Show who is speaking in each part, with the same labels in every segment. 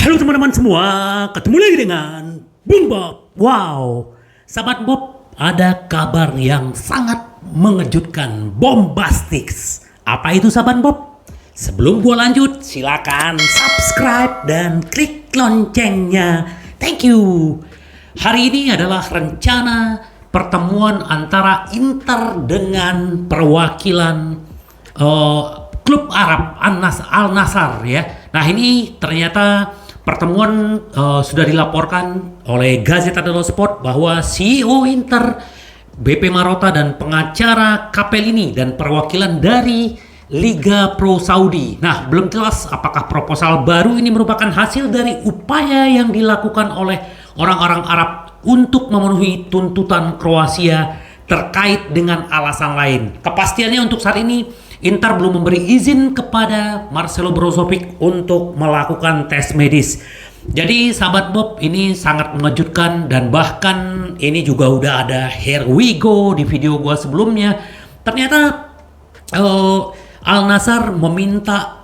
Speaker 1: Halo teman-teman semua, ketemu lagi dengan Bung Bob. Wow, sahabat Bob, ada kabar yang sangat mengejutkan, bombastis. Apa itu sahabat Bob? Sebelum gua lanjut, silakan subscribe dan klik loncengnya. Thank you. Hari ini adalah rencana pertemuan antara Inter dengan perwakilan klub Arab Al Nassr ya. Nah ini ternyata pertemuan sudah dilaporkan oleh Gazzetta dello Sport bahwa CEO Inter, BP Marotta dan pengacara Capellini dan perwakilan dari Liga Pro Saudi. Nah belum jelas apakah proposal baru ini merupakan hasil dari upaya yang dilakukan oleh orang-orang Arab untuk memenuhi tuntutan Kroasia terkait dengan alasan lain. Kepastiannya untuk saat ini Inter belum memberi izin kepada Marcelo Brozovic untuk melakukan tes medis. Jadi sahabat Bob, ini sangat mengejutkan dan bahkan ini juga udah ada here we go di video gua sebelumnya. Ternyata Al Nassr meminta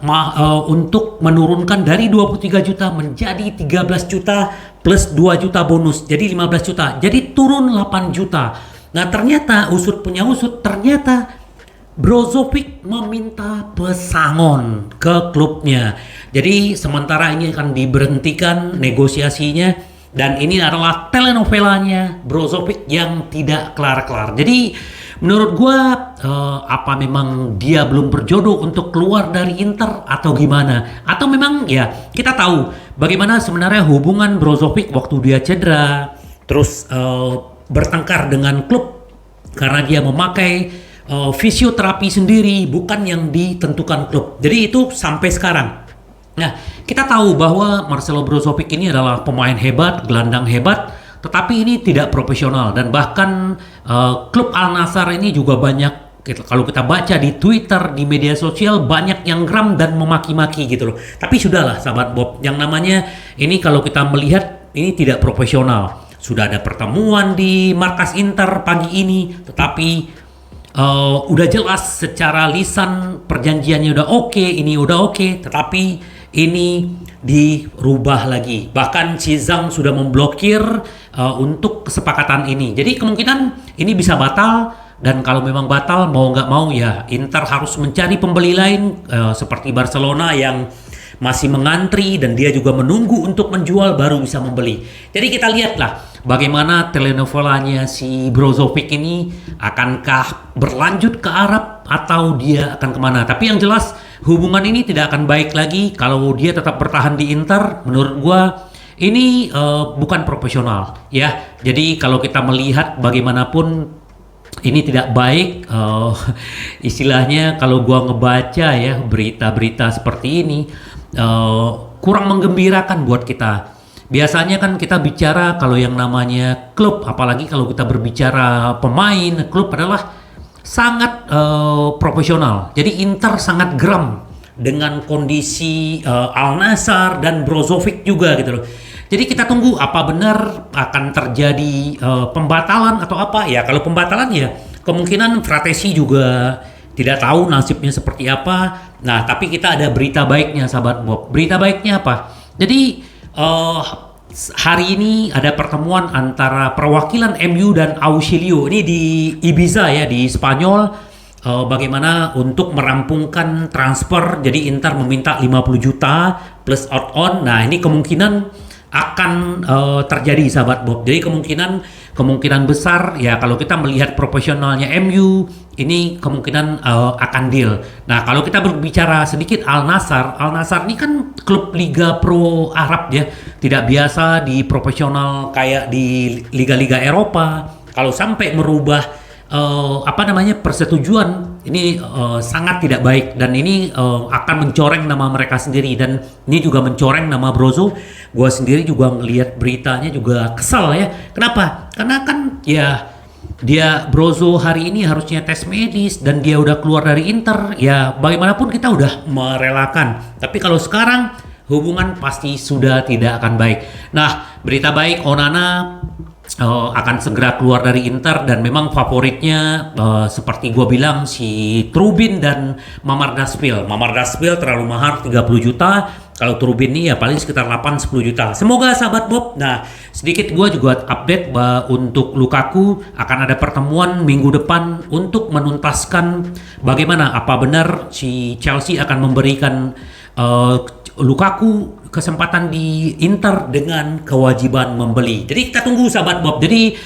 Speaker 1: untuk menurunkan dari 23 juta menjadi 13 juta plus 2 juta bonus. Jadi 15 juta. Jadi turun 8 juta. Nah ternyata usut punya usut, ternyata Brozovic meminta pesangon ke klubnya. Jadi sementara ini akan diberhentikan negosiasinya dan ini adalah telenovelanya Brozovic yang tidak kelar-kelar. Jadi menurut gua apa memang dia belum berjodoh untuk keluar dari Inter atau gimana? Atau memang ya kita tahu bagaimana sebenarnya hubungan Brozovic waktu dia cedera terus bertengkar dengan klub karena dia memakai fisioterapi sendiri bukan yang ditentukan klub. Jadi itu sampai sekarang. Nah, kita tahu bahwa Marcelo Brozovic ini adalah pemain hebat, gelandang hebat, tetapi ini tidak profesional dan bahkan klub Al Nassr ini juga banyak kalau kita baca di Twitter, di media sosial banyak yang geram dan memaki-maki gitu loh. Tapi sudahlah sahabat Bob, yang namanya ini kalau kita melihat ini tidak profesional. Sudah ada pertemuan di markas Inter pagi ini, tetapi udah jelas secara lisan perjanjiannya udah oke, ini udah oke, tetapi ini dirubah lagi. Bahkan Zhang sudah memblokir untuk kesepakatan ini. Jadi kemungkinan ini bisa batal dan kalau memang batal mau nggak mau ya Inter harus mencari pembeli lain seperti Barcelona yang masih mengantri dan dia juga menunggu untuk menjual baru bisa membeli. Jadi kita lihatlah bagaimana telenovelanya si Brozovic ini, akankah berlanjut ke Arab atau dia akan kemana. Tapi yang jelas hubungan ini tidak akan baik lagi kalau dia tetap bertahan di Inter. Menurut gua ini bukan profesional ya. Jadi kalau kita melihat bagaimanapun ini tidak baik, istilahnya kalau gua ngebaca ya berita-berita seperti ini kurang menggembirakan buat kita. Biasanya kan kita bicara kalau yang namanya klub, apalagi kalau kita berbicara pemain, klub adalah sangat profesional. Jadi Inter sangat geram dengan kondisi Al Nassr dan Brozovic juga gitu loh. Jadi kita tunggu apa benar akan terjadi pembatalan atau apa ya. Kalau pembatalan ya kemungkinan Fratesi juga tidak tahu nasibnya seperti apa. Nah, tapi kita ada berita baiknya sahabat Bob. Berita baiknya apa? Jadi hari ini ada pertemuan antara perwakilan MU dan Auxilio. Ini di Ibiza ya, di Spanyol. Bagaimana untuk merampungkan transfer. Jadi Inter meminta 50 juta plus out-on. Nah, ini kemungkinan akan terjadi sahabat Bob. Jadi kemungkinan besar ya kalau kita melihat profesionalnya MU ini kemungkinan akan deal. Nah kalau kita berbicara sedikit Al Nassr ini kan klub Liga Pro Arab ya, tidak biasa di profesional kayak di liga-liga Eropa. Kalau sampai merubah persetujuan ini sangat tidak baik dan ini akan mencoreng nama mereka sendiri dan ini juga mencoreng nama Brozo. Gua sendiri juga ngelihat beritanya juga kesal ya. Kenapa? Karena kan ya dia Brozo hari ini harusnya tes medis dan dia udah keluar dari Inter. Ya bagaimanapun kita udah merelakan. Tapi kalau sekarang hubungan pasti sudah tidak akan baik. Nah berita baik Onana akan segera keluar dari Inter dan memang favoritnya seperti gua bilang si Trubin dan Mamardashvili. Mamardashvili terlalu mahal 30 juta. Kalau Trubin ini ya paling sekitar 8-10 juta. Semoga sahabat Bob. Nah, sedikit gua juga update untuk Lukaku akan ada pertemuan minggu depan untuk menuntaskan bagaimana apa benar si Chelsea akan memberikan Lukaku kesempatan di Inter dengan kewajiban membeli. Jadi kita tunggu sahabat Bob. Jadi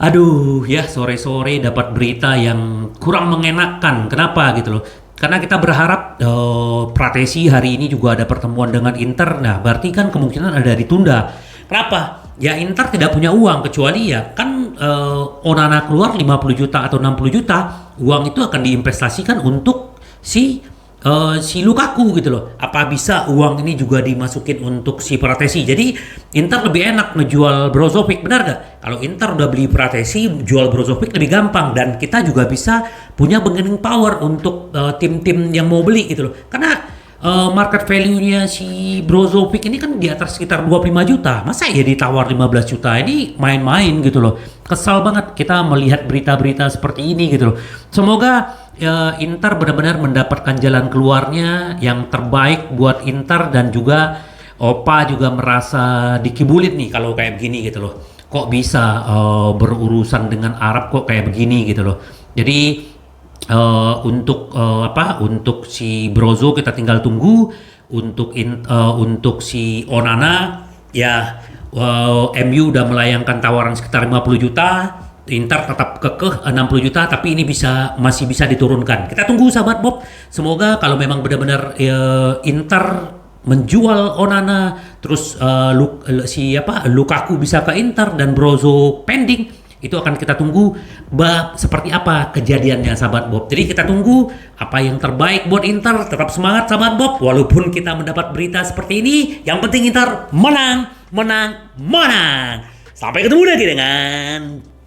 Speaker 1: aduh ya sore-sore dapat berita yang kurang mengenakan. Kenapa gitu loh? Karena kita berharap Pratesi hari ini juga ada pertemuan dengan Inter. Nah berarti kan kemungkinan ada ditunda. Kenapa? Ya Inter tidak punya uang kecuali ya kan Onana keluar 50 juta atau 60 juta. Uang itu akan diinvestasikan untuk si Lukaku gitu loh. Apa bisa uang ini juga dimasukin untuk si Pratesi? Jadi Inter lebih enak ngejual Brozovic, benar gak? Kalau Inter udah beli Pratesi, jual Brozovic lebih gampang dan kita juga bisa punya bargaining power untuk tim-tim yang mau beli gitu loh. Karena market value-nya si Brozovic ini kan di atas sekitar 25 juta. Masa ya ditawar 15 juta? Ini main-main gitu loh. Kesal banget kita melihat berita-berita seperti ini gitu loh. Semoga Inter benar-benar mendapatkan jalan keluarnya yang terbaik buat Inter dan juga Opa juga merasa dikibulin nih kalau kayak begini gitu loh. Kok bisa berurusan dengan Arab kok kayak begini gitu loh. Jadi untuk si Brozo kita tinggal tunggu. Untuk si Onana ya MU udah melayangkan tawaran sekitar 50 juta. Inter tetap kekeh 60 juta tapi ini masih bisa diturunkan. Kita tunggu sahabat Bob. Semoga kalau memang benar-benar Inter menjual Onana terus Lukaku bisa ke Inter dan Brozo pending, itu akan kita tunggu seperti apa kejadiannya sahabat Bob. Jadi kita tunggu apa yang terbaik buat Inter. Tetap semangat sahabat Bob walaupun kita mendapat berita seperti ini. Yang penting Inter menang. Sampai ketemu lagi dengan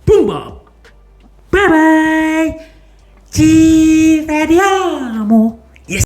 Speaker 1: Bung Bob. Bye bye. Ci vediamo.